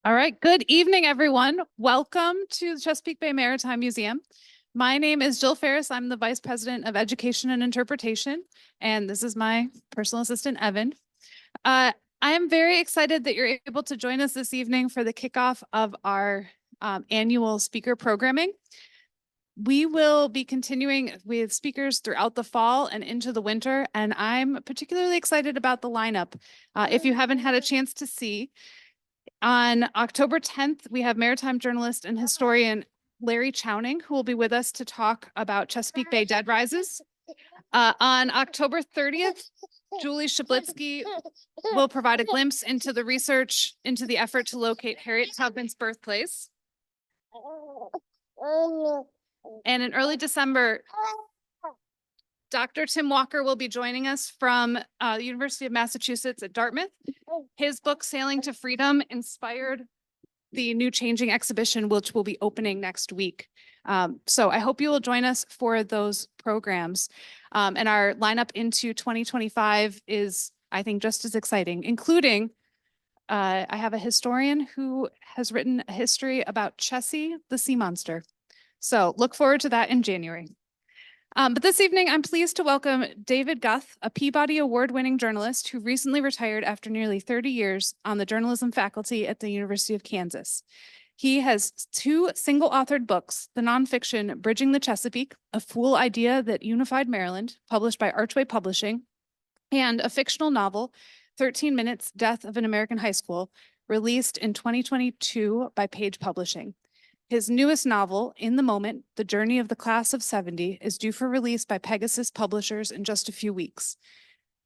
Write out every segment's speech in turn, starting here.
All right, good evening, everyone. Welcome to the Chesapeake Bay Maritime Museum. My name is Jill Ferris. I'm the Vice President of Education and Interpretation, and this is my personal assistant, Evan. I am very excited that you're able to join us this evening for the kickoff of our annual speaker programming. We will be continuing with speakers throughout the fall and into the winter, and I'm particularly excited about the lineup. If you haven't had a chance to see, on October 10th, we have maritime journalist and historian Larry Chowning, who will be with us to talk about Chesapeake Bay dead rises. On October 30th, Julie Shablitsky will provide a glimpse into the research into the effort to locate Harriet Tubman's birthplace. And in early December, Dr. Tim Walker will be joining us from the University of Massachusetts at Dartmouth. His book, Sailing to Freedom, inspired the New Changing exhibition, which will be opening next week. So I hope you will join us for those programs. And our lineup into 2025 is, I think, just as exciting, including I have a historian who has written a history about Chessie, the sea monster. So look forward to that in January. But this evening, I'm pleased to welcome David Guth, a Peabody Award-winning journalist who recently retired after nearly 30 years on the journalism faculty at the University of Kansas. He has two single-authored books, the nonfiction Bridging the Chesapeake, A Fool Idea That Unified Maryland, published by Archway Publishing, and a fictional novel, 13 Minutes, Death of an American High School, released in 2022 by Page Publishing. His newest novel, In the Moment, The Journey of the Class of 70, is due for release by Pegasus Publishers in just a few weeks.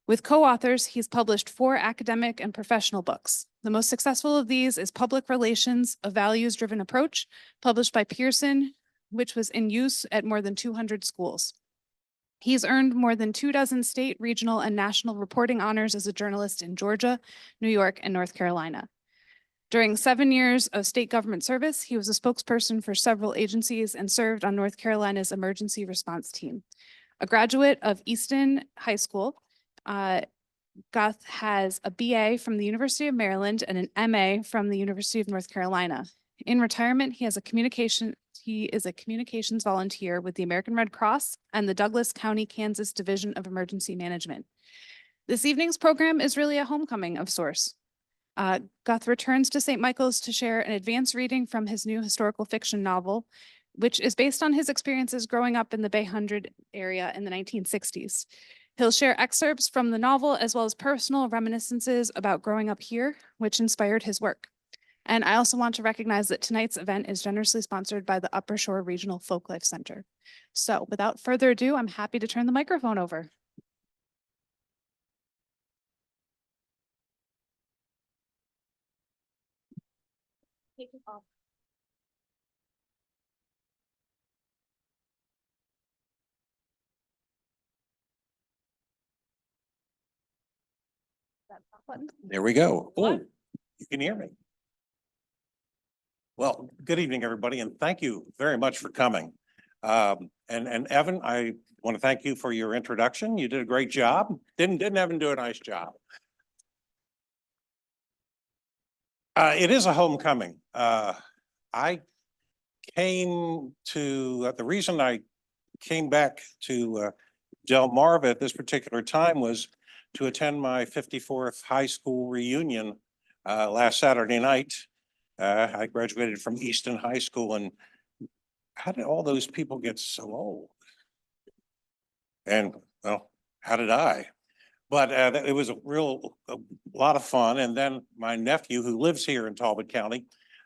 With co-authors, he's published 4 academic and professional books. The most successful of these is Public Relations, A Values-Driven Approach, published by Pearson, which was in use at more than 200 schools. He's earned more than 24 state, regional, and national reporting honors as a journalist in Georgia, New York, and North Carolina. During 7 years of state government service, he was a spokesperson for several agencies and served on North Carolina's emergency response team. A graduate of Easton High School, Guth has a BA from the University of Maryland and an MA from the University of North Carolina. In retirement, he is a communications volunteer with the American Red Cross and the Douglas County, Kansas Division of Emergency Management. This evening's program is really a homecoming of sorts. Guth returns to St. Michael's to share an advanced reading from his new historical fiction novel, which is based on his experiences growing up in the Bay Hundred area in the 1960s. He'll share excerpts from the novel as well as personal reminiscences about growing up here, which inspired his work. And I also want to recognize that tonight's event is generously sponsored by the Upper Shore Regional Folklife Center. So without further ado, I'm happy to turn the microphone over. Take it off. There we go. Oh, you can hear me. Well, good evening, everybody, and thank you very much for coming. And Evan, I want to thank you for your introduction. You did a great job. Didn't Evan do a nice job? It is a homecoming. I came to the reason I came back to Delmarva at this particular time was to attend my 54th high school reunion last Saturday night. I graduated from Easton High School, and how did all those people get so old? And well, how did I? But it was a lot of fun. And then my nephew, who lives here in Talbot County,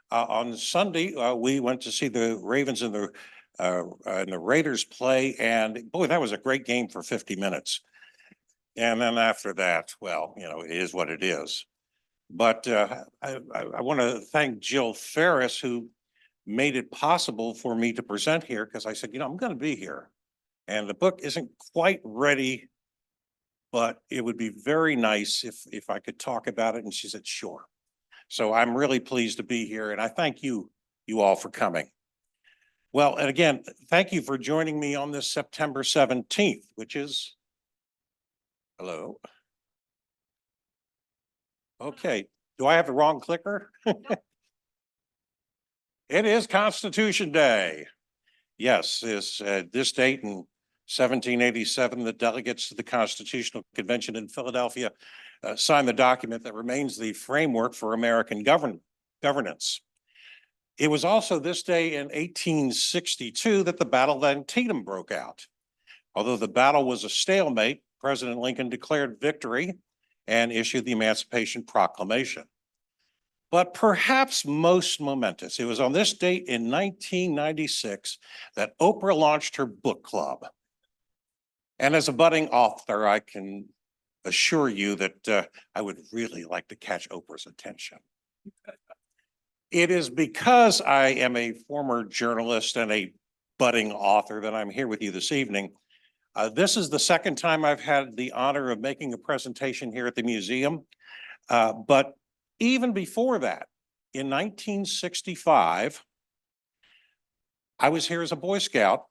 on Sunday we went to see the Ravens and the Raiders play, and boy, that was a great game for 50 minutes. And then after that, well, you know, it is what it is. But I want to thank Jill Ferris, who made it possible for me to present here, because I said, you know, I'm going to be here. And the book isn't quite ready, but it would be very nice if I could talk about it. And she said, sure. So I'm really pleased to be here. And I thank you all for coming. Well, and again, thank you for joining me on this September 17th, which is, hello. Okay, do I have the wrong clicker? It is Constitution Day. Yes, this date in 1787, the delegates to the Constitutional Convention in Philadelphia signed the document that remains the framework for American governance. It was also this day in 1862 that the Battle of Antietam broke out. Although the battle was a stalemate, President Lincoln declared victory and issued the Emancipation Proclamation. But perhaps most momentous, it was on this date in 1996 that Oprah launched her book club. And as a budding author, I can assure you that I would really like to catch Oprah's attention. It is because I am a former journalist and a budding author that I'm here with you this evening. This is the second time I've had the honor of making a presentation here at the museum. But even before that, in 1965, I was here as a Boy Scout,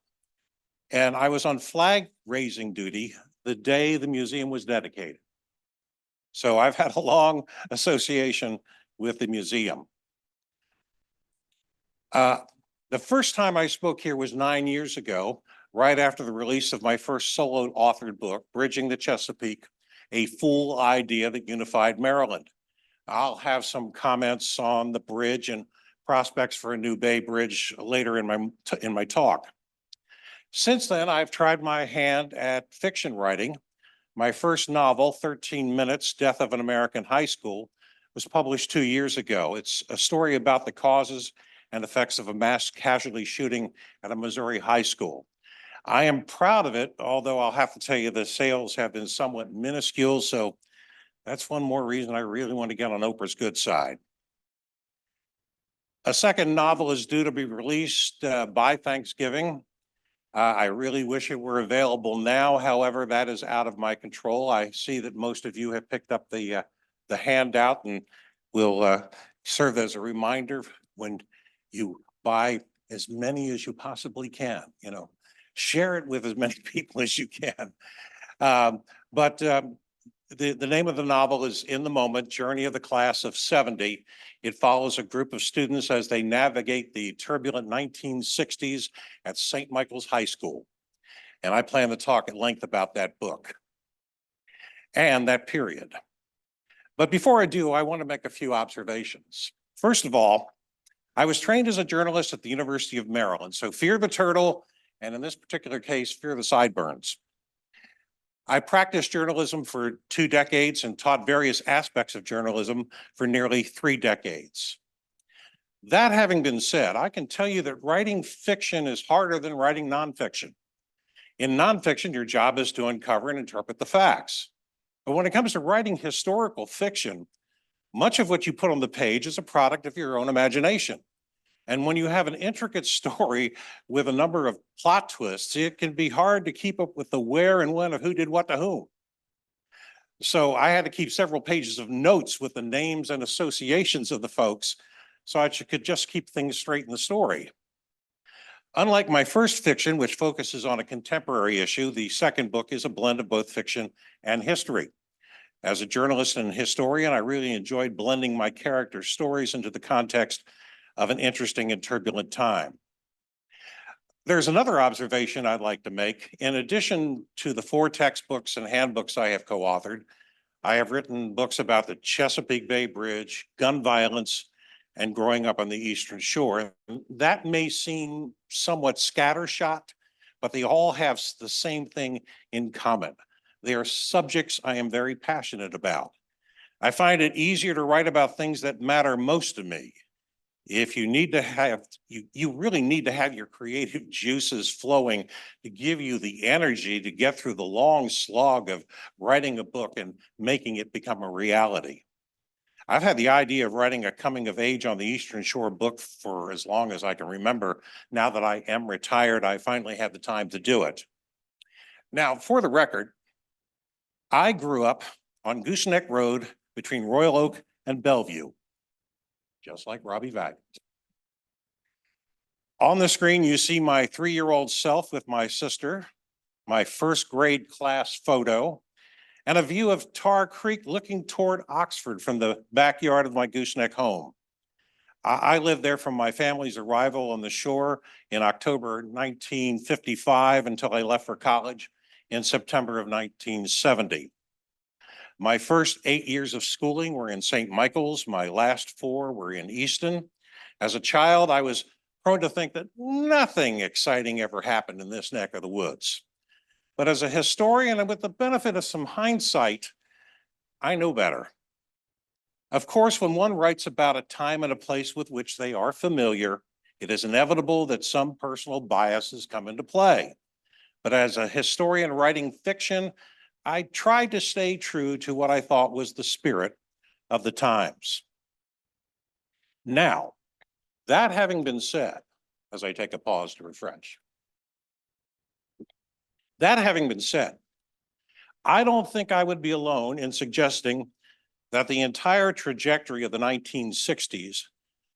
and I was on flag raising duty the day the museum was dedicated. So I've had a long association with the museum. The first time I spoke here was 9 years ago, right after the release of my first solo authored book, Bridging the Chesapeake, a full idea that unified Maryland. I'll have some comments on the bridge and prospects for a new Bay Bridge later in my talk. Since then, I've tried my hand at fiction writing. My first novel, 13 Minutes, Death of an American High School, was published 2 years ago. It's a story about the causes and effects of a mass casualty shooting at a Missouri high school. I am proud of it, although I'll have to tell you the sales have been somewhat minuscule, so that's one more reason I really want to get on Oprah's good side. A second novel is due to be released by Thanksgiving. I really wish it were available now. However, that is out of my control. I see that most of you have picked up the handout and will serve as a reminder when you buy as many as you possibly can. Share it with as many people as you can. The name of the novel is In the Moment, Journey of the Class of 70. It follows a group of students as they navigate the turbulent 1960s at St. Michael's High School. And I plan to talk at length about that book and that period. But before I do, I want to make a few observations. First of all, I was trained as a journalist at the University of Maryland, so fear the turtle, and in this particular case, fear the sideburns. I practiced journalism for 2 decades and taught various aspects of journalism for nearly 3 decades. That having been said, I can tell you that writing fiction is harder than writing nonfiction. In nonfiction, your job is to uncover and interpret the facts. But when it comes to writing historical fiction, much of what you put on the page is a product of your own imagination. And when you have an intricate story with a number of plot twists, it can be hard to keep up with the where and when of who did what to whom. So I had to keep several pages of notes with the names and associations of the folks so I could just keep things straight in the story. Unlike my first fiction, which focuses on a contemporary issue, the second book is a blend of both fiction and history. As a journalist and historian, I really enjoyed blending my characters' stories into the context of an interesting and turbulent time. There's another observation I'd like to make. In addition to the 4 textbooks and handbooks I have co-authored, I have written books about the Chesapeake Bay Bridge, gun violence, and growing up on the Eastern Shore. That may seem somewhat scattershot, but they all have the same thing in common. They are subjects I am very passionate about. I find it easier to write about things that matter most to me. If you need to have, you really need to have your creative juices flowing to give you the energy to get through the long slog of writing a book and making it become a reality. I've had the idea of writing a coming of age on the Eastern Shore book for as long as I can remember. Now that I am retired, I finally had the time to do it. Now, for the record, I grew up on Gooseneck Road between Royal Oak and Bellevue, just like Robbie Vagant. On the screen, you see my 3-year-old self with my sister, my first grade class photo, and a view of Tar Creek looking toward Oxford from the backyard of my Gooseneck home. I lived there from my family's arrival on the shore in October 1955 until I left for college in September of 1970. My first 8 years of schooling were in St. Michael's. My last 4 were in Easton. As a child, I was prone to think that nothing exciting ever happened in this neck of the woods. But as a historian and with the benefit of some hindsight, I know better. Of course, when one writes about a time and a place with which they are familiar, it is inevitable that some personal biases come into play. But as a historian writing fiction, I tried to stay true to what I thought was the spirit of the times. Now, that having been said, as I take a pause to refresh, that having been said, I don't think I would be alone in suggesting that the entire trajectory of the 1960s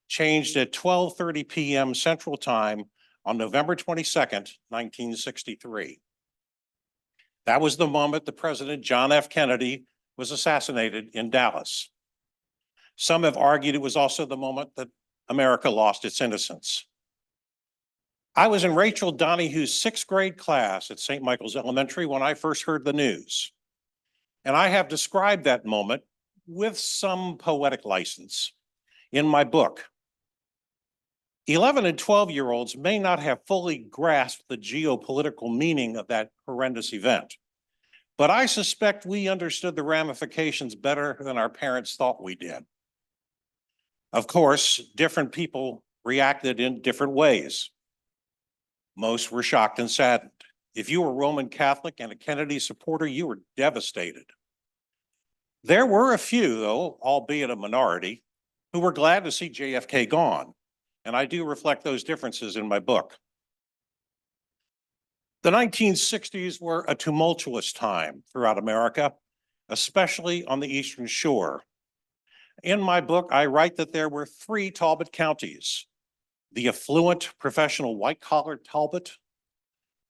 changed at 12:30 p.m. Central Time on November 22nd, 1963. That was the moment that President John F. Kennedy was assassinated in Dallas. Some have argued it was also the moment that America lost its innocence. I was in Rachel Donahue's 6th grade class at St. Michael's Elementary when I first heard the news. And I have described that moment with some poetic license in my book. 11 and 12-year-olds may not have fully grasped the geopolitical meaning of that horrendous event, but I suspect we understood the ramifications better than our parents thought we did. Of course, different people reacted in different ways. Most were shocked and saddened. If you were Roman Catholic and a Kennedy supporter, you were devastated. There were a few, though, albeit a minority, who were glad to see JFK gone, and I do reflect those differences in my book. The 1960s were a tumultuous time throughout America, especially on the Eastern Shore. In my book, I write that there were 3 Talbot counties: the affluent professional white-collar Talbot,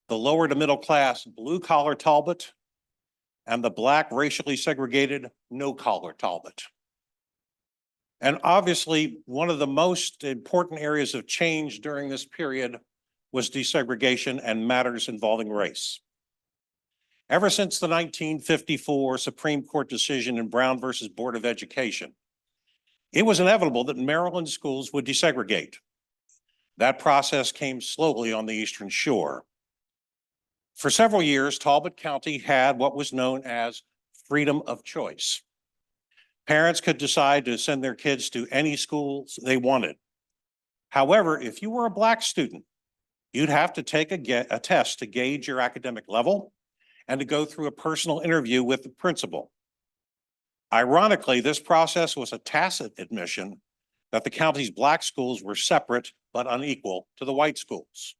the lower to middle class blue-collar Talbot, and the Black racially segregated no-collar Talbot. And obviously, one of the most important areas of change during this period was desegregation and matters involving race. Ever since the 1954 Supreme Court decision in Brown versus Board of Education, it was inevitable that Maryland schools would desegregate. That process came slowly on the Eastern Shore. For several years, Talbot County had what was known as freedom of choice. Parents could decide to send their kids to any schools they wanted. However, if you were a Black student, you'd have to take a test to gauge your academic level and to go through a personal interview with the principal. Ironically, this process was a tacit admission that the county's Black schools were separate but unequal to the white schools.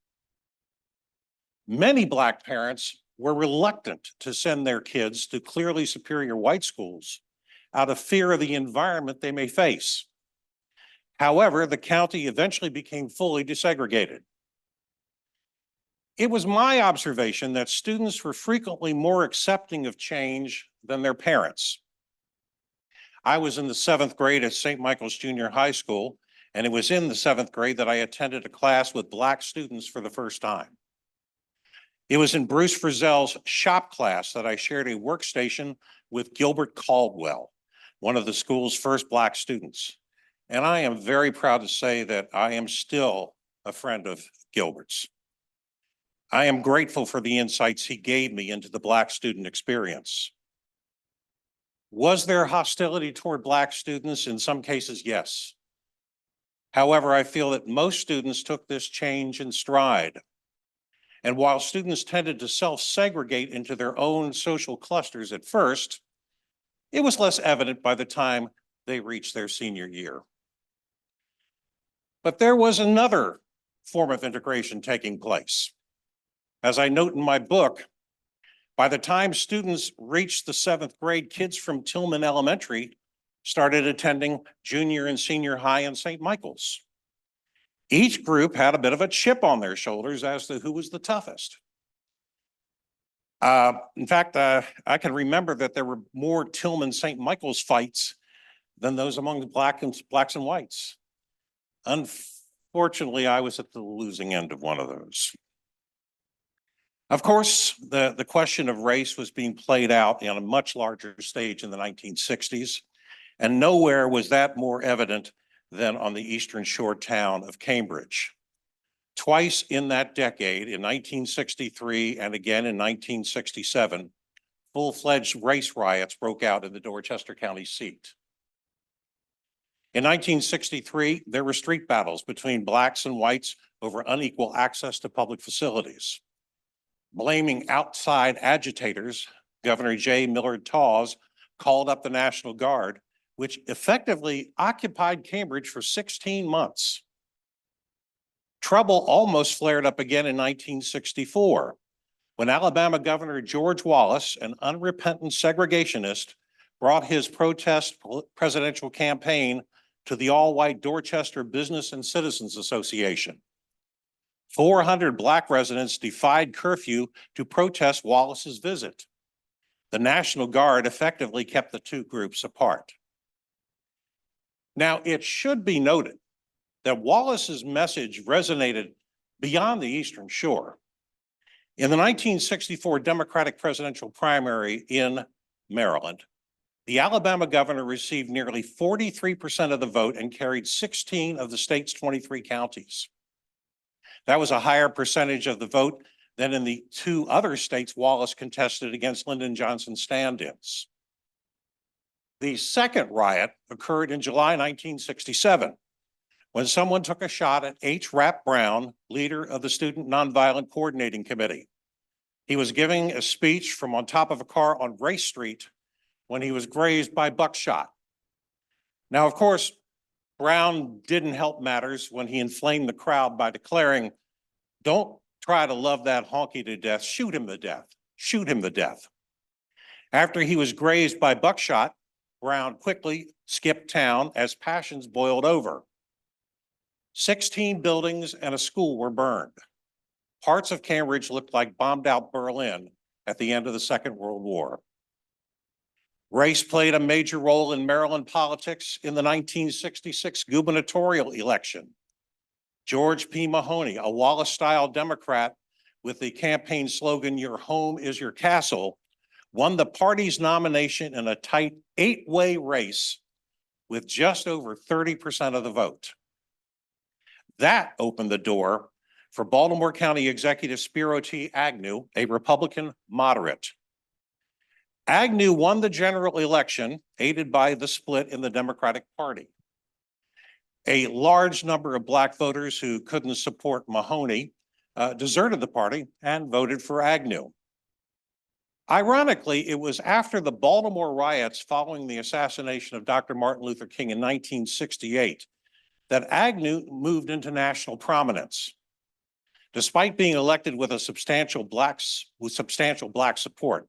Many Black parents were reluctant to send their kids to clearly superior white schools out of fear of the environment they may face. However, the county eventually became fully desegregated. It was my observation that students were frequently more accepting of change than their parents. I was in the 7th grade at St. Michael's Junior High School, and it was in the 7th grade that I attended a class with Black students for the first time. It was in Bruce Frizzell's shop class that I shared a workstation with Gilbert Caldwell, one of the school's first Black students. And I am very proud to say that I am still a friend of Gilbert's. I am grateful for the insights he gave me into the Black student experience. Was there hostility toward Black students? In some cases, yes. However, I feel that most students took this change in stride. And while students tended to self-segregate into their own social clusters at first, it was less evident by the time they reached their senior year. But there was another form of integration taking place. As I note in my book, by the time students reached the 7th grade, kids from Tillman Elementary started attending junior and senior high in St. Michael's. Each group had a bit of a chip on their shoulders as to who was the toughest. In fact, I can remember that there were more Tillman St. Michael's fights than those among the blacks and whites. Unfortunately, I was at the losing end of one of those. Of course, the question of race was being played out on a much larger stage in the 1960s, and nowhere was that more evident than on the Eastern Shore town of Cambridge. Twice in that decade, in 1963 and again in 1967, full-fledged race riots broke out in the Dorchester County seat. In 1963, there were street battles between blacks and whites over unequal access to public facilities. Blaming outside agitators, Governor J. Millard Tawes called up the National Guard, which effectively occupied Cambridge for 16 months. Trouble almost flared up again in 1964, when Alabama Governor George Wallace, an unrepentant segregationist, brought his protest presidential campaign to the all-white Dorchester Business and Citizens Association. 400 black residents defied curfew to protest Wallace's visit. The National Guard effectively kept the two groups apart. Now, it should be noted that Wallace's message resonated beyond the Eastern Shore. In the 1964 Democratic presidential primary in Maryland, the Alabama governor received nearly 43% of the vote and carried 16 of the state's 23 counties. That was a higher percentage of the vote than in the two other states Wallace contested against Lyndon Johnson stand-ins. The second riot occurred in July 1967, when someone took a shot at H. Rap Brown, leader of the Student Nonviolent Coordinating Committee. He was giving a speech from on top of a car on Race Street when he was grazed by buckshot. Now, of course, Brown didn't help matters when he inflamed the crowd by declaring, "Don't try to love that honky to death, shoot him to death, shoot him to death." After he was grazed by buckshot, Brown quickly skipped town as passions boiled over. 16 buildings and a school were burned. Parts of Cambridge looked like bombed out Berlin at the end of the Second World War. Race played a major role in Maryland politics in the 1966 gubernatorial election. George P. Mahoney, a Wallace-style Democrat with the campaign slogan, "Your home is your castle," won the party's nomination in a tight 8-way race with just over 30% of the vote. That opened the door for Baltimore County Executive Spiro T. Agnew, a Republican moderate. Agnew won the general election, aided by the split in the Democratic Party. A large number of black voters who couldn't support Mahoney deserted the party and voted for Agnew. Ironically, it was after the Baltimore riots following the assassination of Dr. Martin Luther King in 1968 that Agnew moved into national prominence. Despite being elected with substantial black support,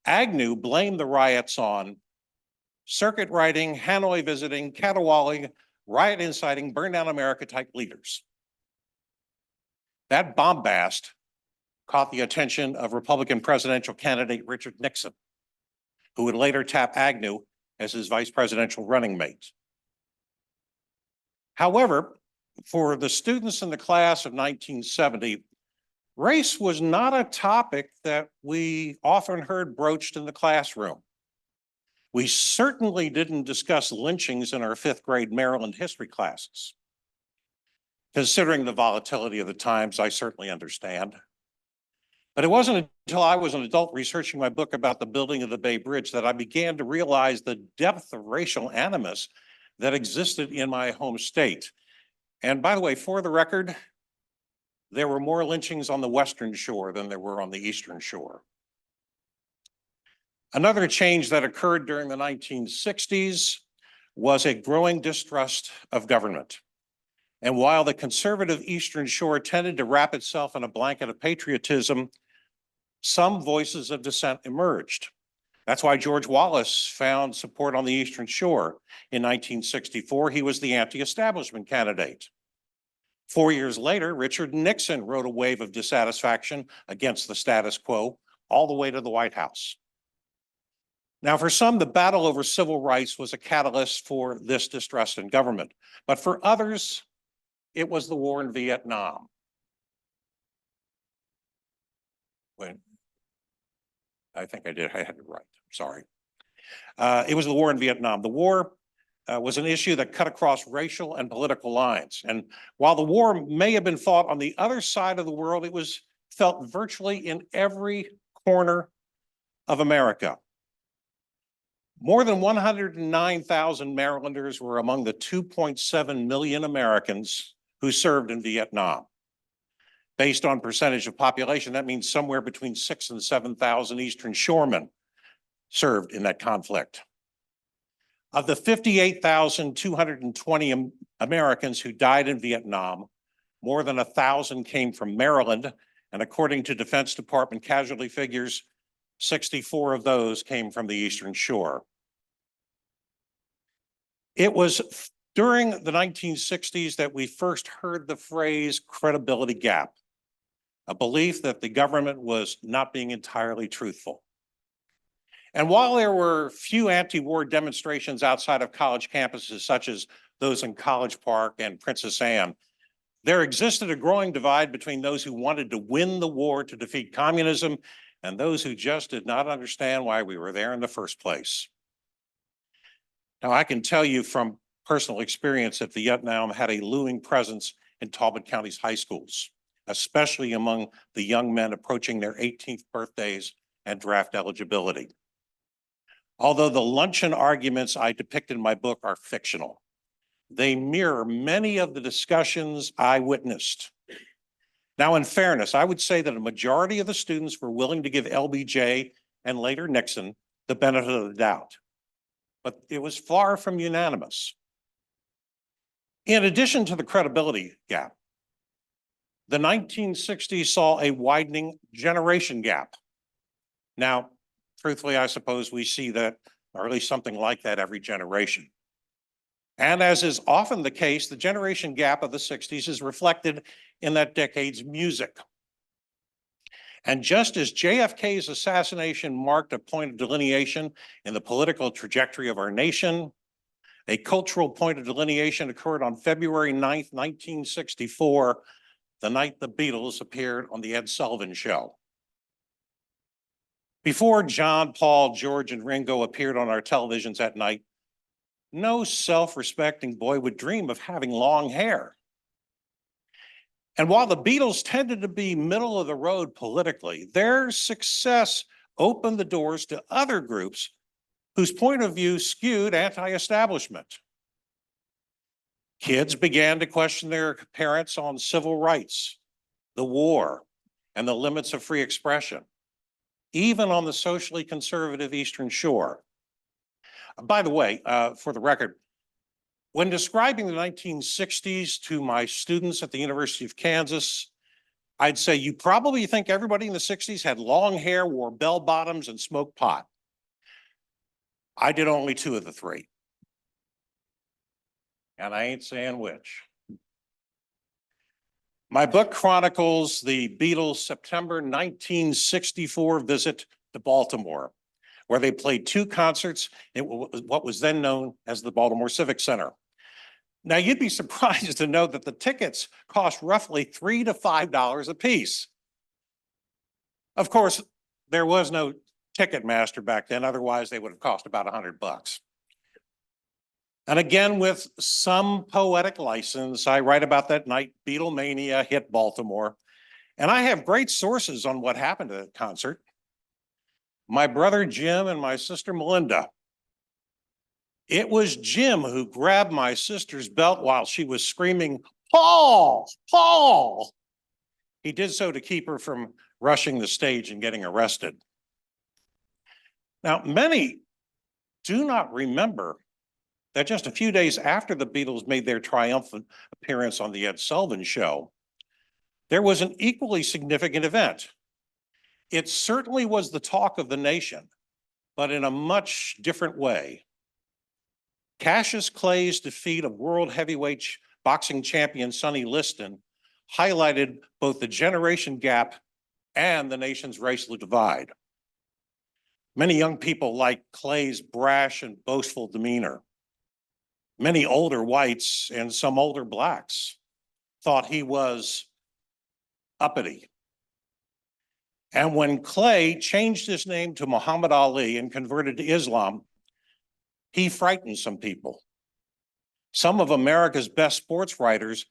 Agnew blamed the riots on circuit riding, Hanoi visiting, caterwauling, riot inciting, burn down America type leaders. That bombast caught the attention of Republican presidential candidate Richard Nixon, who would later tap Agnew as his vice presidential running mate. However, for the students in the class of 1970, race was not a topic that we often heard broached in the classroom. We certainly didn't discuss lynchings in our 5th grade Maryland history classes. Considering the volatility of the times, I certainly understand. But it wasn't until I was an adult researching my book about the building of the Bay Bridge that I began to realize the depth of racial animus that existed in my home state. And by the way, for the record, there were more lynchings on the Western Shore than there were on the Eastern Shore. Another change that occurred during the 1960s was a growing distrust of government. And while the conservative Eastern Shore tended to wrap itself in a blanket of patriotism, some voices of dissent emerged. That's why George Wallace found support on the Eastern Shore. In 1964, he was the anti-establishment candidate. 4 years later, Richard Nixon rode a wave of dissatisfaction against the status quo all the way to the White House. Now, for some, the battle over civil rights was a catalyst for this distrust in government. But for others, It was the war in Vietnam. When I think I had it right. Sorry. It was the war in Vietnam. The war was an issue that cut across racial and political lines. And while the war may have been fought on the other side of the world, it was felt virtually in every corner of America. More than 109,000 Marylanders were among the 2.7 million Americans who served in Vietnam. Based on percentage of population, that means somewhere between 6,000 and 7,000 Eastern Shoremen served in that conflict. Of the 58,220 Americans who died in Vietnam, more than 1,000 came from Maryland, and according to Defense Department casualty figures, 64 of those came from the Eastern Shore. It was during the 1960s that we first heard the phrase credibility gap, a belief that the government was not being entirely truthful. And while there were few anti-war demonstrations outside of college campuses, such as those in College Park and Princess Anne, there existed a growing divide between those who wanted to win the war to defeat communism and those who just did not understand why we were there in the first place. Now, I can tell you from personal experience that Vietnam had a looming presence in Talbot County's high schools, especially among the young men approaching their 18th birthdays and draft eligibility. Although the luncheon arguments I depict in my book are fictional, they mirror many of the discussions I witnessed. Now, in fairness, I would say that a majority of the students were willing to give LBJ and later Nixon the benefit of the doubt, but it was far from unanimous. In addition to the credibility gap, the 1960s saw a widening generation gap. Now, truthfully, I suppose we see that, or at least something like that every generation. And as is often the case, the generation gap of the 60s is reflected in that decade's music. And just as JFK's assassination marked a point of delineation in the political trajectory of our nation, a cultural point of delineation occurred on February 9th, 1964, the night the Beatles appeared on the Ed Sullivan Show. Before John, Paul, George, and Ringo appeared on our televisions that night, no self-respecting boy would dream of having long hair. And while the Beatles tended to be middle of the road politically, their success opened the doors to other groups whose point of view skewed anti-establishment. Kids began to question their parents on civil rights, the war, and the limits of free expression, even on the socially conservative Eastern Shore. By the way, for the record, when describing the 1960s to my students at the University of Kansas, I'd say you probably think everybody in the 60s had long hair, wore bell bottoms, and smoked pot. I did only 2 of the 3. And I ain't saying which. My book chronicles the Beatles' September 1964 visit to Baltimore, where they played 2 concerts in what was then known as the Baltimore Civic Center. Now, you'd be surprised to know that the tickets cost roughly $3 to $5 a piece. Of course, there was no Ticketmaster back then, otherwise they would have cost about $100. And again, with some poetic license, I write about that night Beatlemania hit Baltimore. And I have great sources on what happened at that concert. My brother Jim and my sister Melinda. It was Jim who grabbed my sister's belt while she was screaming, "Paul, Paul!" He did so to keep her from rushing the stage and getting arrested. Now, many do not remember that just a few days after the Beatles made their triumphant appearance on the Ed Sullivan Show, there was an equally significant event. It certainly was the talk of the nation, but in a much different way. Cassius Clay's defeat of world heavyweight boxing champion Sonny Liston highlighted both the generation gap and the nation's racial divide. Many young people liked Clay's brash and boastful demeanor. Many older whites and some older blacks thought he was uppity. And when Clay changed his name to Muhammad Ali and converted to Islam, he frightened some people. Some of America's best sports writers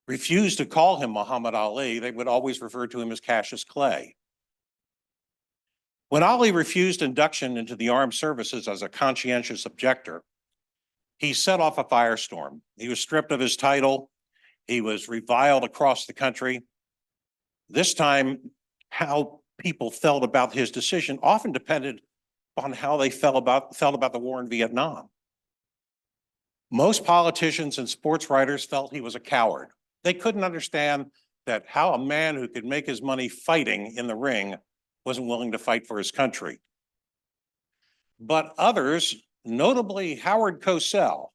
refused to call him Muhammad Ali. They would always refer to him as Cassius Clay. When Ali refused induction into the armed services as a conscientious objector, he set off a firestorm. He was stripped of his title. He was reviled across the country. This time, how people felt about his decision often depended on how they felt about the war in Vietnam. Most politicians and sports writers felt he was a coward. They couldn't understand that how a man who could make his money fighting in the ring wasn't willing to fight for his country. But others, notably Howard Cosell,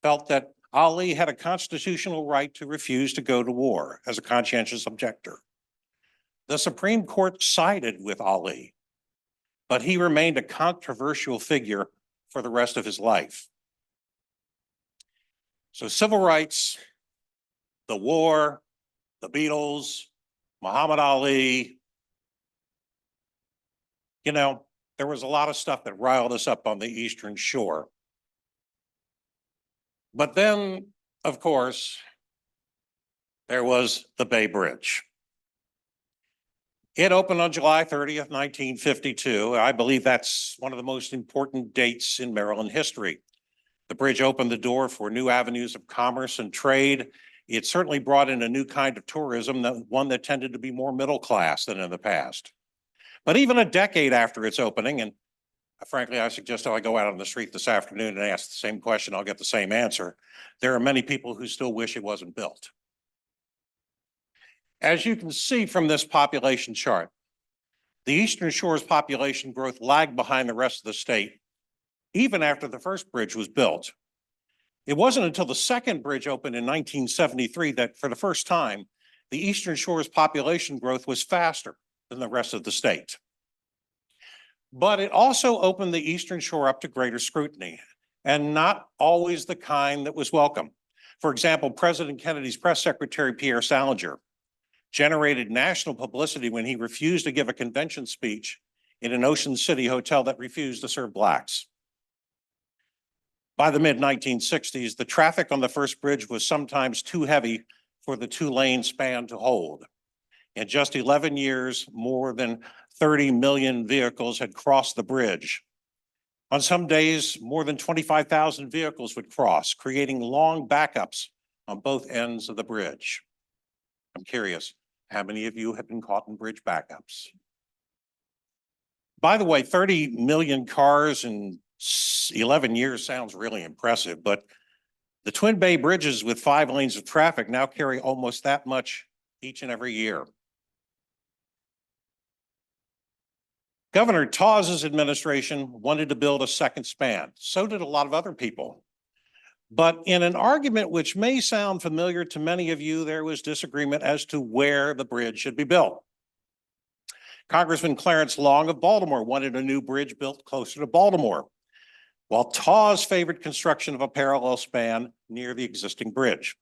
felt that Ali had a constitutional right to refuse to go to war as a conscientious objector. The Supreme Court sided with Ali, but he remained a controversial figure for the rest of his life. So civil rights, the war, the Beatles, Muhammad Ali, you know, there was a lot of stuff that riled us up on the Eastern Shore. But then, of course, there was the Bay Bridge. It opened on July 30th, 1952. I believe that's one of the most important dates in Maryland history. The bridge opened the door for new avenues of commerce and trade. It certainly brought in a new kind of tourism, one that tended to be more middle class than in the past. But even a decade after its opening, and frankly, I suggest I go out on the street this afternoon and ask the same question, I'll get the same answer. There are many people who still wish it wasn't built. As you can see from this population chart, the Eastern Shore's population growth lagged behind the rest of the state, even after the first bridge was built. It wasn't until the second bridge opened in 1973 that, for the first time, the Eastern Shore's population growth was faster than the rest of the state. But it also opened the Eastern Shore up to greater scrutiny, and not always the kind that was welcome. For example, President Kennedy's press secretary, Pierre Salinger, generated national publicity when he refused to give a convention speech in an Ocean City hotel that refused to serve Blacks. By the mid-1960s, the traffic on the first bridge was sometimes too heavy for the two-lane span to hold. In just 11 years, more than 30 million vehicles had crossed the bridge. On some days, more than 25,000 vehicles would cross, creating long backups on both ends of the bridge. I'm curious, how many of you have been caught in bridge backups? By the way, 30 million cars in 11 years sounds really impressive, but the Twin Bay bridges with 5 lanes of traffic now carry almost that much each and every year. Governor Tawes's administration wanted to build a second span. So did a lot of other people. But in an argument which may sound familiar to many of you, there was disagreement as to where the bridge should be built. Congressman Clarence Long of Baltimore wanted a new bridge built closer to Baltimore, while Tawes favored construction of a parallel span near the existing bridge.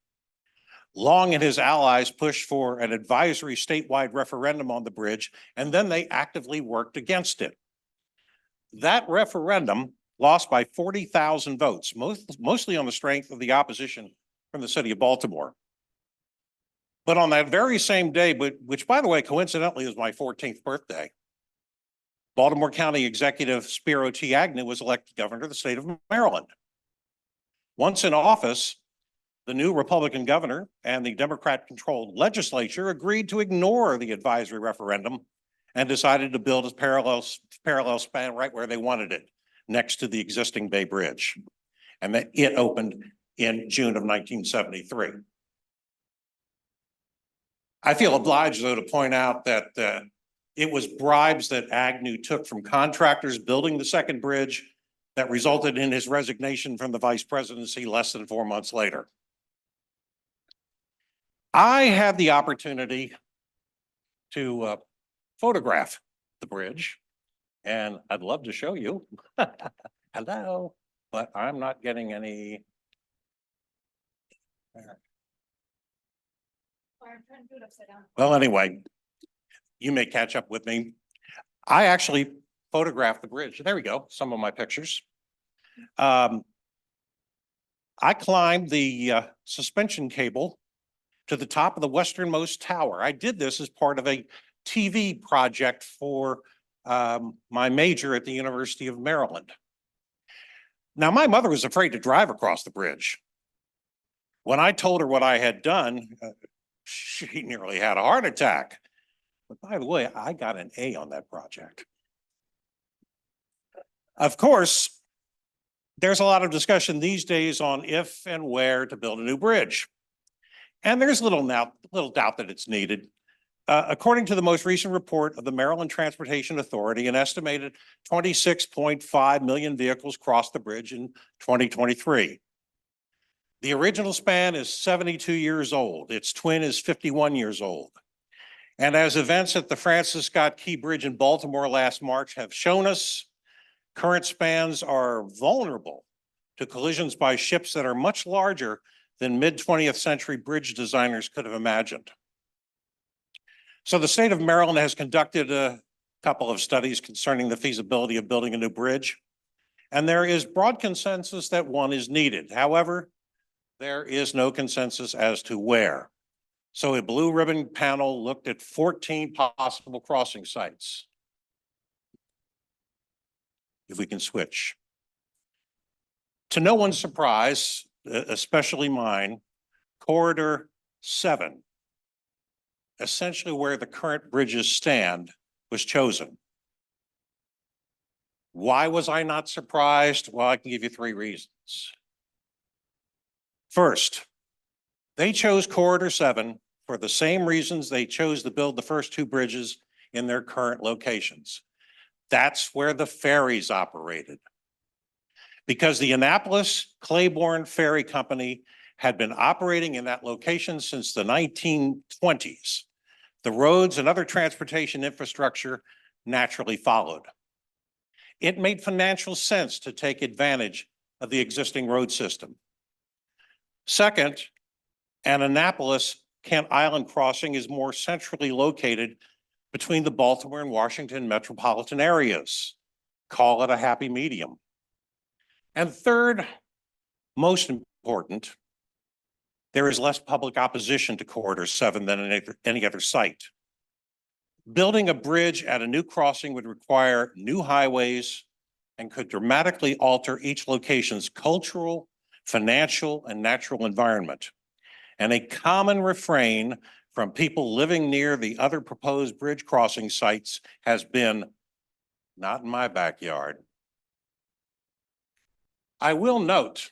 Long and his allies pushed for an advisory statewide referendum on the bridge, and then they actively worked against it. That referendum lost by 40,000 votes, mostly on the strength of the opposition from the city of Baltimore. But on that very same day, which by the way, coincidentally is my 14th birthday, Baltimore County Executive Spiro T. Agnew was elected governor of the state of Maryland. Once in office, the new Republican governor and the Democrat-controlled legislature agreed to ignore the advisory referendum and decided to build a parallel span right where they wanted it, next to the existing Bay Bridge. And that it opened in June of 1973. I feel obliged, though, to point out that it was bribes that Agnew took from contractors building the second bridge that resulted in his resignation from the vice presidency less than 4 months later. I had the opportunity to photograph the bridge, and I'd love to show you. Hello, but I'm not getting any. Well, anyway, you may catch up with me. I actually photographed the bridge. There we go, some of my pictures. I climbed the suspension cable to the top of the westernmost tower. I did this as part of a TV project for my major at the University of Maryland. Now, my mother was afraid to drive across the bridge. When I told her what I had done, she nearly had a heart attack. But by the way, I got an A on that project. Of course, there's a lot of discussion these days on if and where to build a new bridge. And there's little doubt that it's needed. According to the most recent report of the Maryland Transportation Authority, an estimated 26.5 million vehicles crossed the bridge in 2023. The original span is 72 years old. Its twin is 51 years old. And as events at the Francis Scott Key Bridge in Baltimore last March have shown us, current spans are vulnerable to collisions by ships that are much larger than mid-20th century bridge designers could have imagined. So the state of Maryland has conducted a couple of studies concerning the feasibility of building a new bridge, and there is broad consensus that one is needed. However, there is no consensus as to where. So a blue ribbon panel looked at 14 possible crossing sites. If we can switch. To no one's surprise, especially mine, Corridor 7, essentially where the current bridges stand, was chosen. Why was I not surprised? Well, I can give you 3 reasons. First, they chose Corridor 7 for the same reasons they chose to build the first 2 bridges in their current locations. That's where the ferries operated. Because the Annapolis-Claiborne Ferry Company had been operating in that location since the 1920s. The roads and other transportation infrastructure naturally followed. It made financial sense to take advantage of the existing road system. Second, an Annapolis-Kent Island crossing is more centrally located between the Baltimore and Washington metropolitan areas. Call it a happy medium. And third, most important, there is less public opposition to Corridor 7 than any other site. Building a bridge at a new crossing would require new highways and could dramatically alter each location's cultural, financial, and natural environment. And a common refrain from people living near the other proposed bridge crossing sites has been, "Not in my backyard." I will note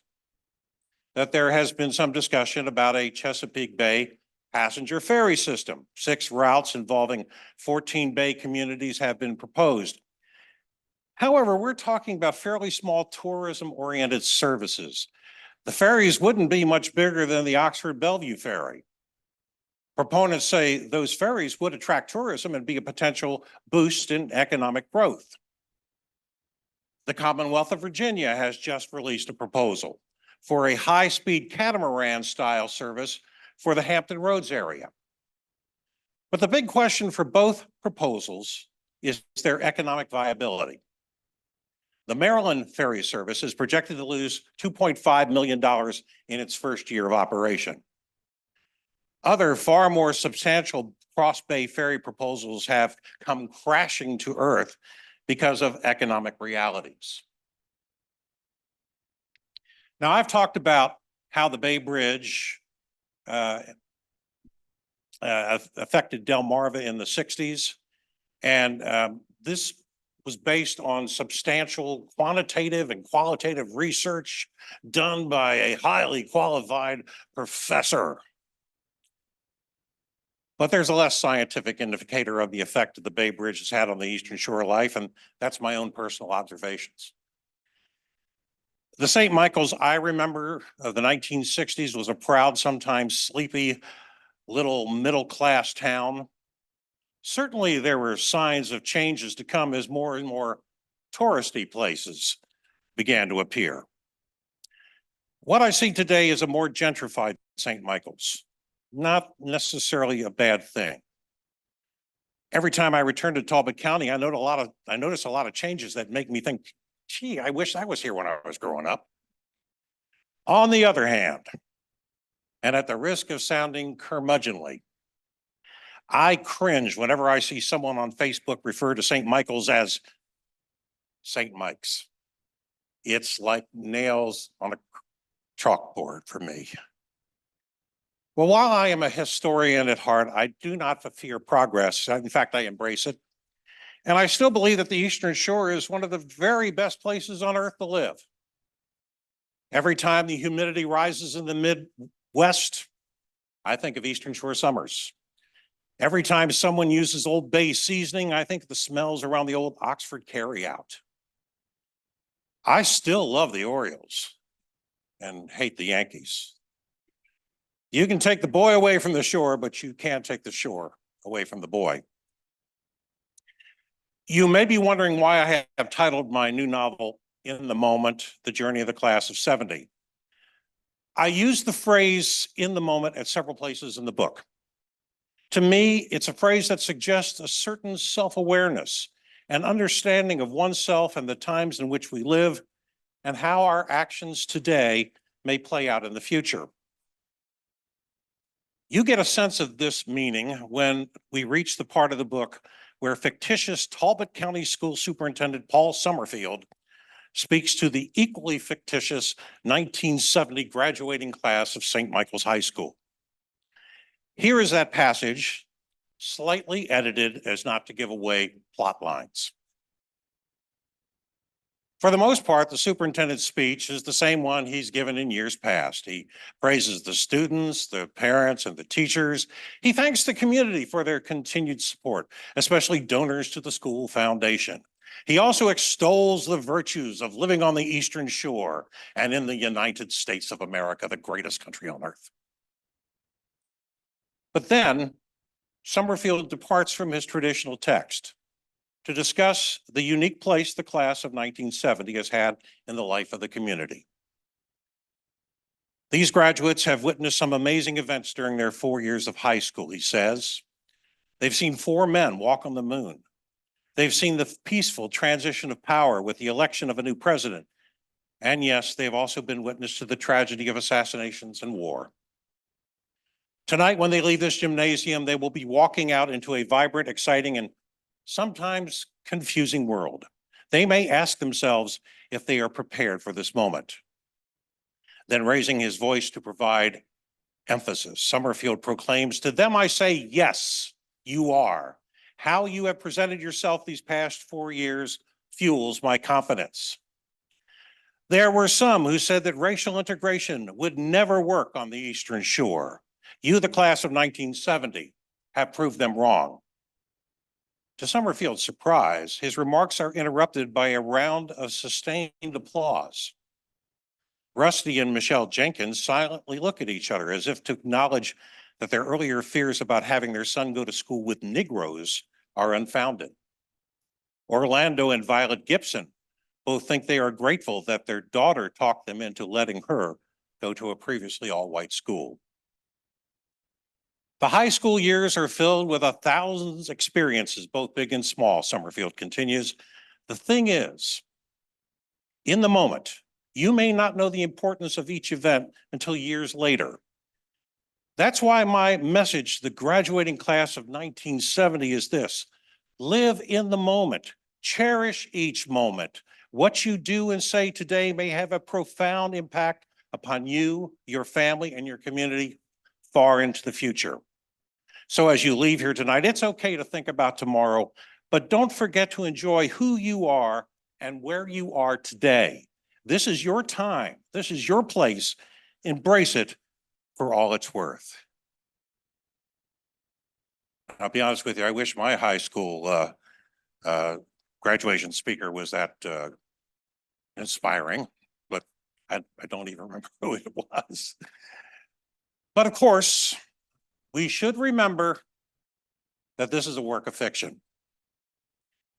that there has been some discussion about a Chesapeake Bay passenger ferry system. 6 routes involving 14 bay communities have been proposed. However, we're talking about fairly small tourism-oriented services. The ferries wouldn't be much bigger than the Oxford Bellevue ferry. Proponents say those ferries would attract tourism and be a potential boost in economic growth. The Commonwealth of Virginia has just released a proposal for a high-speed catamaran-style service for the Hampton Roads area. But the big question for both proposals is their economic viability. The Maryland ferry service is projected to lose $2.5 million in its first year of operation. Other far more substantial cross-bay ferry proposals have come crashing to earth because of economic realities. Now, I've talked about how the Bay Bridge affected Delmarva in the 60s. And this was based on substantial quantitative and qualitative research done by a highly qualified professor. But there's a less scientific indicator of the effect that the Bay Bridge has had on the Eastern Shore life, and that's my own personal observations. The St. Michael's I remember of the 1960s was a proud, sometimes sleepy, little middle-class town. Certainly there were signs of changes to come as more and more touristy places began to appear. What I see today is a more gentrified St. Michael's. not necessarily a bad thing. Every time I return to Talbot County, I notice a lot of changes that make me think, gee, I wish I was here when I was growing up. On the other hand, and at the risk of sounding curmudgeonly, I cringe whenever I see someone on Facebook refer to St. Michael's as St. Mike's. It's like nails on a chalkboard for me. Well, while I am a historian at heart, I do not fear progress. In fact, I embrace it. And I still believe that the Eastern Shore is one of the very best places on earth to live. Every time the humidity rises in the Midwest, I think of Eastern Shore summers. Every time someone uses Old Bay seasoning, I think of the smells around the old Oxford carryout. I still love the Orioles and hate the Yankees. You can take the boy away from the shore, but you can't take the shore away from the boy. You may be wondering why I have titled my new novel, In the Moment, The Journey of the Class of '70. I use the phrase in the moment at several places in the book. To me, it's a phrase that suggests a certain self-awareness and understanding of oneself and the times in which we live and how our actions today may play out in the future. You get a sense of this meaning when we reach the part of the book where fictitious Talbot County School Superintendent Paul Summerfield speaks to the equally fictitious 1970 graduating class of St. Michael's High School. Here is that passage, slightly edited as not to give away plot lines. For the most part, the superintendent's speech is the same one he's given in years past. He praises the students, the parents, and the teachers. He thanks the community for their continued support, especially donors to the school foundation. He also extols the virtues of living on the Eastern Shore and in the United States of America, the greatest country on earth. But then Summerfield departs from his traditional text to discuss the unique place the class of 1970 has had in the life of the community. These graduates have witnessed some amazing events during their 4 years of high school, he says. They've seen 4 men walk on the moon. They've seen the peaceful transition of power with the election of a new president. And yes, they've also been witness to the tragedy of assassinations and war. Tonight, when they leave this gymnasium, they will be walking out into a vibrant, exciting, and sometimes confusing world. They may ask themselves if they are prepared for this moment. Then, raising his voice to provide emphasis, Summerfield proclaims, "To them I say, yes, you are. How you have presented yourself these past 4 years fuels my confidence." There were some who said that racial integration would never work on the Eastern Shore. You, the class of 1970, have proved them wrong. To Summerfield's surprise, his remarks are interrupted by a round of sustained applause. Rusty and Michelle Jenkins silently look at each other as if to acknowledge that their earlier fears about having their son go to school with Negroes are unfounded. Orlando and Violet Gibson both think they are grateful that their daughter talked them into letting her go to a previously all-white school. The high school years are filled with 1,000 experiences, both big and small, Summerfield continues. The thing is, in the moment, you may not know the importance of each event until years later. That's why my message to the graduating class of 1970 is this: live in the moment, cherish each moment. What you do and say today may have a profound impact upon you, your family, and your community far into the future. So as you leave here tonight, it's okay to think about tomorrow, but don't forget to enjoy who you are and where you are today. This is your time. This is your place. Embrace it for all it's worth. I'll be honest with you, I wish my high school graduation speaker was that inspiring, but I don't even remember who it was. But of course, we should remember that this is a work of fiction.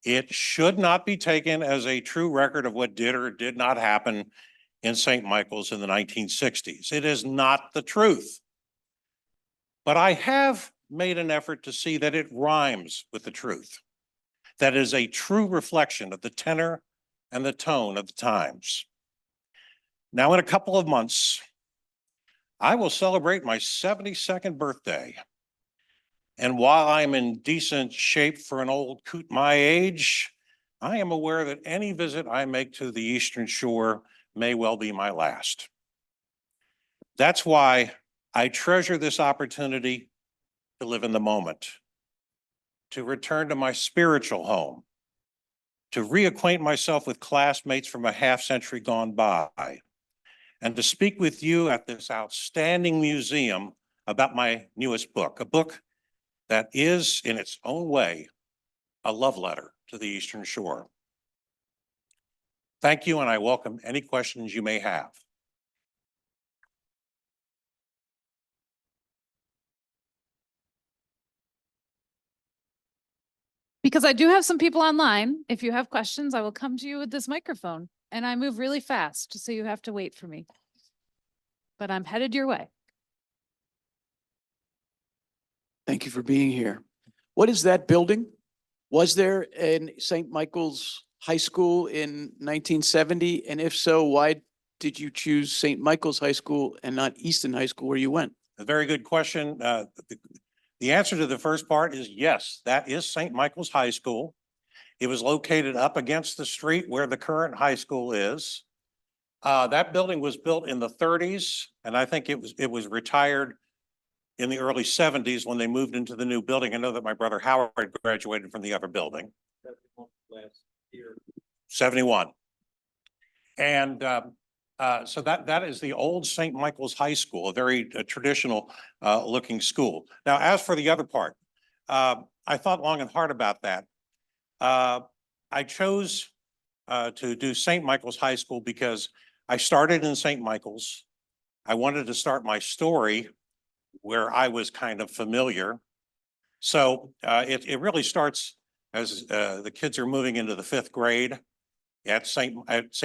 It should not be taken as a true record of what did or did not happen in St. Michael's in the 1960s. It is not the truth. But I have made an effort to see that it rhymes with the truth. That is a true reflection of the tenor and the tone of the times. Now, in a couple of months, I will celebrate my 72nd birthday. And while I'm in decent shape for an old coot my age, I am aware that any visit I make to the Eastern Shore may well be my last. That's why I treasure this opportunity to live in the moment, to return to my spiritual home, to reacquaint myself with classmates from a half century gone by, and to speak with you at this outstanding museum about my newest book, a book that is, in its own way, a love letter to the Eastern Shore. Thank you, and I welcome any questions you may have. Because I do have some people online, if you have questions, I will come to you with this microphone. And I move really fast, so you have to wait for me. But I'm headed your way. Thank you for being here. What is that building? Was there in St. Michael's High School in 1970? And if so, why did you choose St. Michael's High School and not Easton High School where you went? A very good question. The answer to the first part is yes, that is St. Michael's High School. It was located up against the street where the current high school is. That building was built in the 30s, and I think it was retired in the early 70s when they moved into the new building. I know that my brother Howard graduated from the other building. 71. And so that is the old St. Michael's High School, a very traditional looking school. Now, as for the other part, I thought long and hard about that. I chose to do St. Michael's High School because I started in St. Michael's. I wanted to start my story where I was kind of familiar. So it really starts as the kids are moving into the 5th grade at St.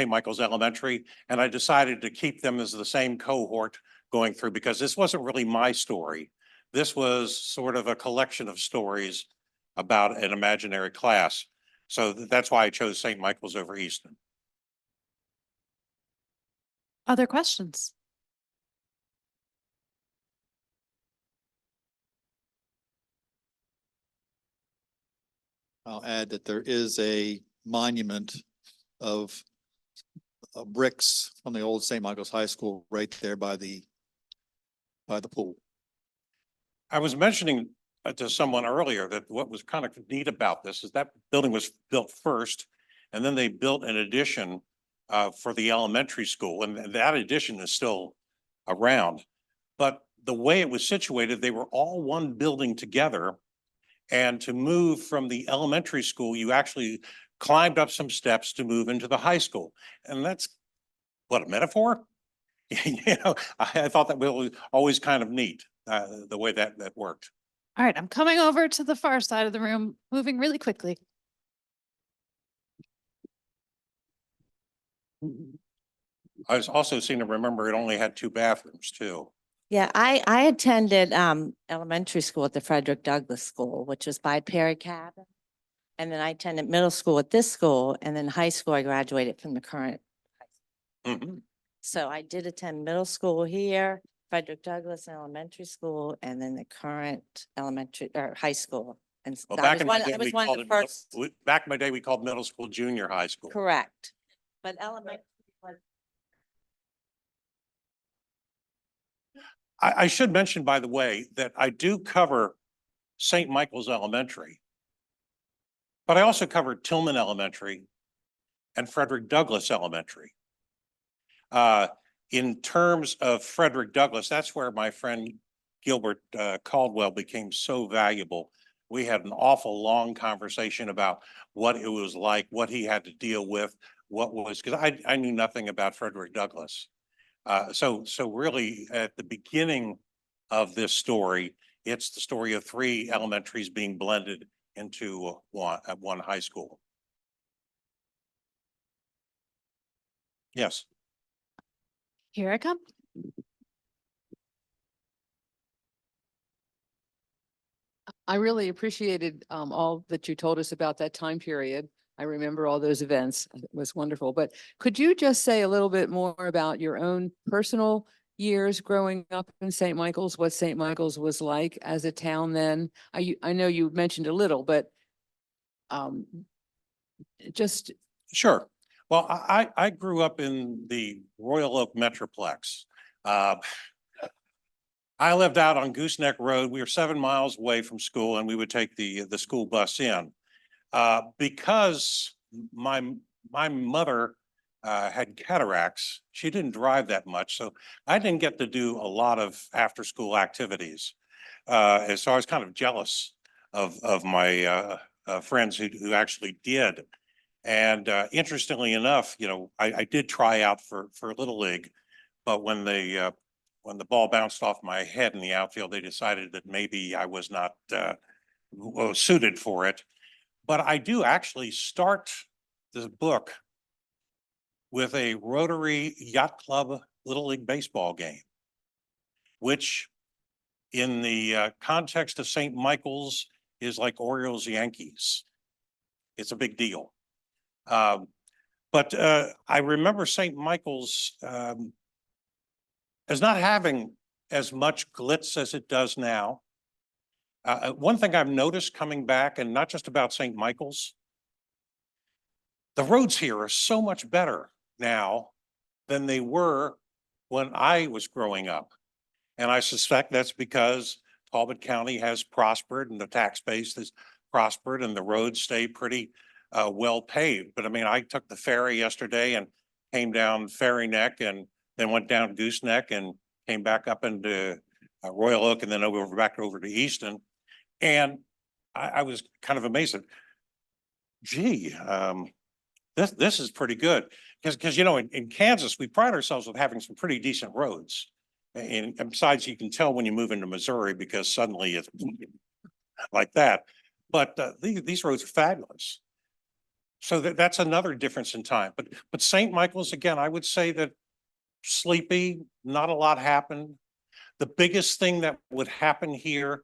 Michael's Elementary, and I decided to keep them as the same cohort going through because this wasn't really my story. This was sort of a collection of stories about an imaginary class. So that's why I chose St. Michael's over Easton. Other questions? I'll add that there is a monument of bricks from the old St. Michael's High School right there by the pool. I was mentioning to someone earlier that what was kind of neat about this is that building was built first, and then they built an addition for the elementary school, and that addition is still around. But the way it was situated, they were all one building together. And to move from the elementary school, you actually climbed up some steps to move into the high school. And that's what, a metaphor? You know, I thought that was always kind of neat, the way that worked. All right, I'm coming over to the far side of the room, moving really quickly. I was also seem to remember it only had 2 bathrooms too. Yeah, I attended elementary school at the Frederick Douglass School, which was by Perry Cabin. And then I attended middle school at this school, and then high school, I graduated from the current. Mhm. So I did attend middle school here, Frederick Douglass Elementary School, and then the current elementary or high school. And Well, I back was in my one, day, I was we one called of the it, first, back in my day, we called middle school junior high school. correct. But elementary was I should mention, by the way, that I do cover St. Michael's Elementary, but I also covered Tillman Elementary and Frederick Douglass Elementary. In terms of Frederick Douglass, that's where my friend Gilbert Caldwell became so valuable. We had an awful long conversation about what it was like, what he had to deal with, what was, because I knew nothing about Frederick Douglass. So really at the beginning of this story, it's the story of 3 elementaries being blended into one high school. Yes. Here I come. I really appreciated all that you told us about that time period. I remember all those events. It was wonderful. But could you just say a little bit more about your own personal years growing up in St. Michael's, what St. Michael's was like as a town then? I know you mentioned a little, but um, just, Sure. Well, I grew up in the Royal Oak Metroplex. Uh, I lived out on Gooseneck Road. We were 7 miles away from school and we would take the school bus in. Because my mother had cataracts, she didn't drive that much. So I didn't get to do a lot of after school activities. And so I was kind of jealous of my friends who actually did. And interestingly enough, you know, I did try out for Little League, but when the ball bounced off my head in the outfield, they decided that maybe I was not suited for it. But I do actually start this book with a Rotary Yacht Club Little League baseball game, which in the context of St. Michael's is like Orioles Yankees. It's a big deal. But I remember St. Michael's as not having as much glitz as it does now. One thing I've noticed coming back, and not just about St. Michael's, the roads here are so much better now than they were when I was growing up. And I suspect that's because Talbot County has prospered and the tax base has prospered and the roads stay pretty well paved. But I mean, I took the ferry yesterday and came down Ferry Neck and then went down Gooseneck and came back up into Royal Oak and then back over to Easton. And I was kind of amazed at, gee, this is pretty good. Because you know, in Kansas, we pride ourselves with having some pretty decent roads. And besides, you can tell when you move into Missouri because suddenly it's like that. But these roads are fabulous. So that's another difference in time. But St. Michael's, again, I would say that sleepy, not a lot happened. The biggest thing that would happen here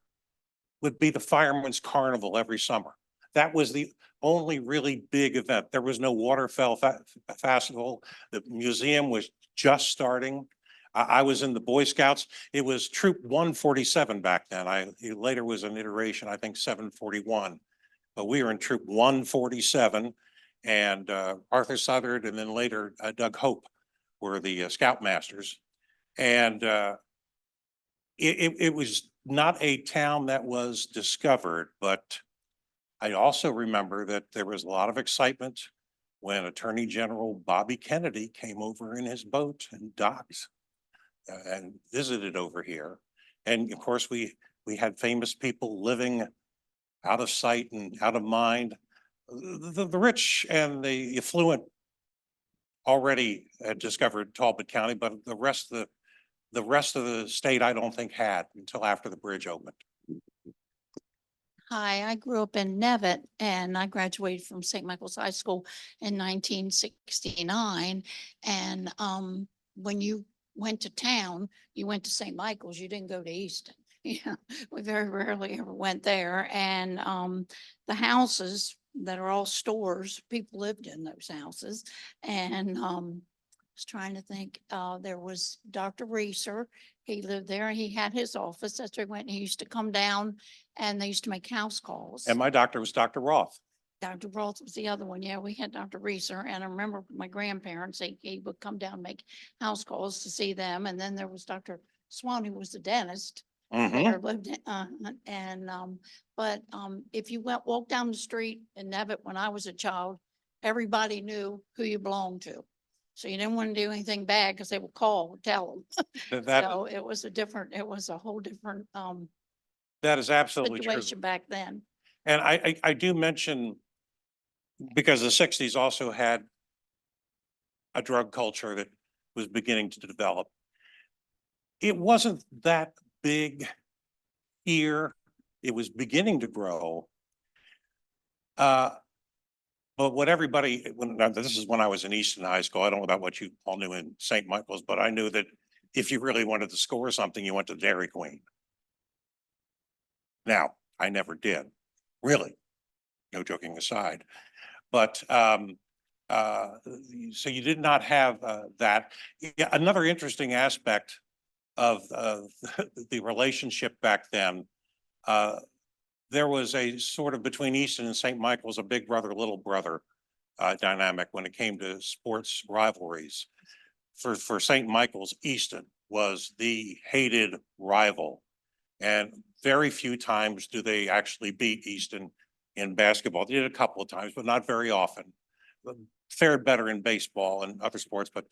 would be the Fireman's Carnival every summer. That was the only really big event. There was no Waterfell Festival. The museum was just starting. I was in the Boy Scouts. It was Troop 147 back then. It later was an iteration, I think 741. But we were in Troop 147 and Arthur Southard and then later Doug Hope were the Scoutmasters. And it was not a town that was discovered, but I also remember that there was a lot of excitement when Attorney General Bobby Kennedy came over in his boat and docked and visited over here. And of course, we had famous people living out of sight and out of mind. The rich and the affluent already had discovered Talbot County, but the rest of the state, I don't think had until after the bridge opened. Hi, I grew up in Nevitt and I graduated from St. Michael's High School in 1969. And when you went to town, you went to St. Michael's, you didn't go to Easton. Yeah, we very rarely ever went there. And the houses that are all stores, people lived in those houses. And I was trying to think, there was Dr. Reeser. He lived there. He had his office. That's where he went. He used to come down and they used to make house calls. And my doctor was Dr. Roth. Dr. Roth was the other one. Yeah, we had Dr. Reeser. And I remember my grandparents, he would come down and make house calls to see them. And then there was Dr. Swan, who was the dentist. Mhm. There lived but if you walk down the street in Nevitt when I was a child, everybody knew who you belonged to. So you didn't want to do anything bad because they would call, tell them. So it was a whole different that is absolutely true. situation back then. And I do mention, because the 60s also had a drug culture that was beginning to develop. It wasn't that big here. It was beginning to grow. But what everybody, this is when I was in Easton High School. I don't know about what you all knew in St. Michael's, but I knew that if you really wanted to score something, you went to Dairy Queen. Now, I never did, really, no joking aside. But so you did not have that. Yeah, another interesting aspect of the relationship back then, there was a sort of between Easton and St. Michael's, a big brother, little brother dynamic when it came to sports rivalries. For St. Michael's, Easton was the hated rival. And very few times do they actually beat Easton in basketball. They did a couple of times, but not very often. Fared better in baseball and other sports, but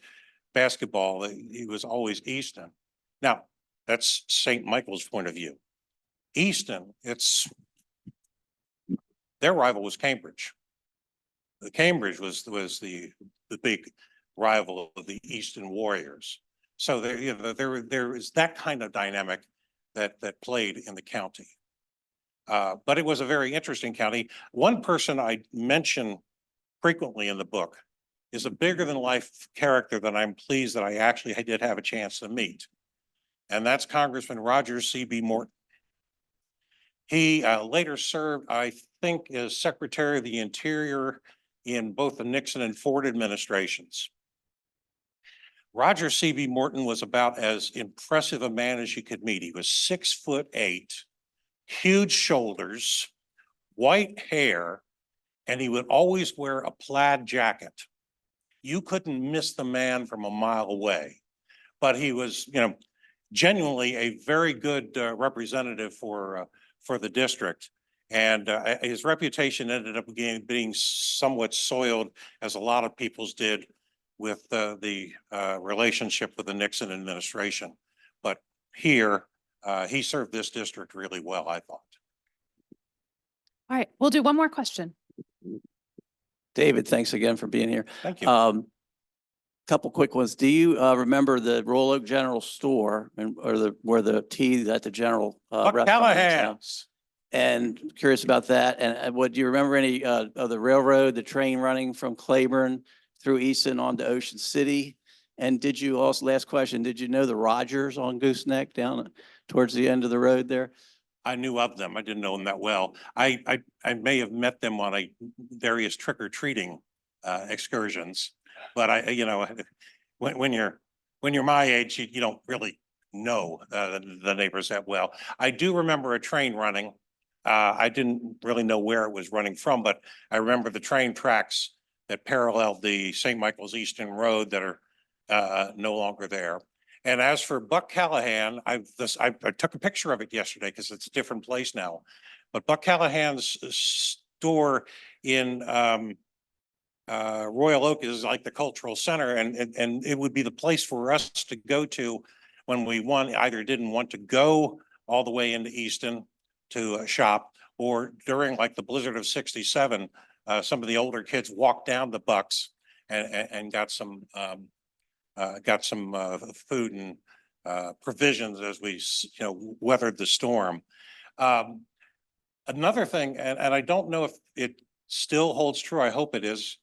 basketball, he was always Easton. Now, that's St. Michael's point of view. Easton, their rival was Cambridge. The Cambridge was the big rival of the Easton Warriors. So there is that kind of dynamic that played in the county. But it was a very interesting county. One person I mention frequently in the book is a bigger than life character that I'm pleased that I did have a chance to meet. And that's Congressman Roger C.B. Morton. He later served, I think, as Secretary of the Interior in both the Nixon and Ford administrations. Roger C.B. Morton was about as impressive a man as you could meet. He was 6'8", huge shoulders, white hair, and he would always wear a plaid jacket. You couldn't miss the man from a mile away, but he was, genuinely a very good representative for the district. And his reputation ended up being somewhat soiled, as a lot of people's did, with the relationship with the Nixon administration. But here, he served this district really well, I thought. All right, we'll do one more question. David, thanks again for being here. Thank you. Couple quick ones. Do you remember the Royal Oak General Store where the tea at the General Buck restaurant in town? Callahan's. And curious about that. And what do you remember any of the railroad, the train running from Claiborne through Easton onto Ocean City? And did you also, last question, did you know the Rogers on Gooseneck down towards the end of the road there? I knew of them. I didn't know them that well. I may have met them on various trick-or-treating excursions, but when you're my age, you don't really know the neighbors that well. I do remember a train running. I didn't really know where it was running from, but I remember the train tracks that paralleled the St. Michael's Eastern Road that are no longer there. And as for Buck Callahan, I took a picture of it yesterday because it's a different place now. But Buck Callahan's store in Royal Oak is like the cultural center, and it would be the place for us to go to when we either didn't want to go all the way into Easton to shop, or during like the blizzard of '67, some of the older kids walked down the Bucks and got some food and provisions as we weathered the storm. Another thing, and I don't know if it still holds true, I hope it is,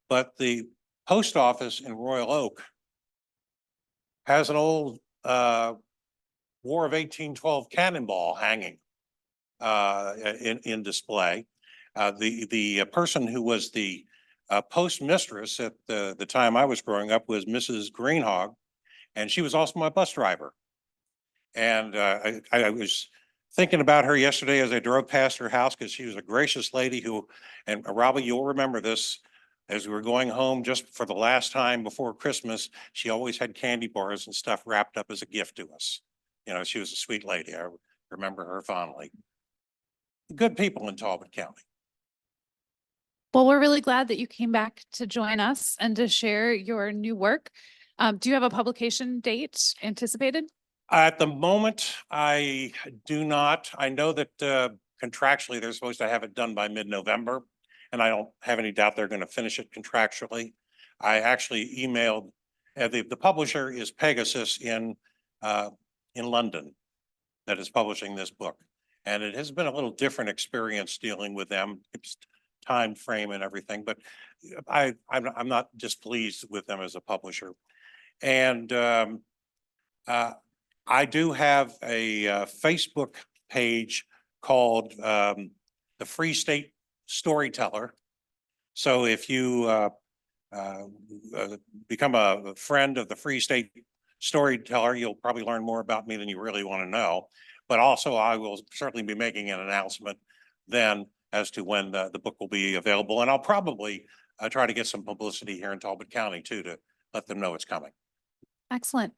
but the post office in Royal Oak has an old War of 1812 cannonball hanging in display. The person who was the postmistress at the time I was growing up was Mrs. Greenhog, and she was also my bus driver. And I was thinking about her yesterday as I drove past her house, because she was a gracious lady and Robbie, you'll remember this, as we were going home just for the last time before Christmas, she always had candy bars and stuff wrapped up as a gift to us. She was a sweet lady. I remember her fondly. Good people in Talbot County. Well, we're really glad that you came back to join us and to share your new work. Do you have a publication date anticipated? At the moment, I do not. I know that contractually, they're supposed to have it done by mid-November, and I don't have any doubt they're going to finish it contractually. I actually emailed, the publisher is Pegasus in London that is publishing this book. And it has been a little different experience dealing with them. It's time frame and everything, but I'm not displeased with them as a publisher. And I do have a Facebook page called The Free State Storyteller. So if you become a friend of the Free State Storyteller, you'll probably learn more about me than you really want to know. But also, I will certainly be making an announcement then as to when the book will be available. And I'll probably try to get some publicity here in Talbot County too, to let them know it's coming. Excellent.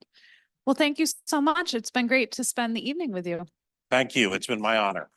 Well, thank you so much. It's been great to spend the evening with you. Thank you. It's been my honor.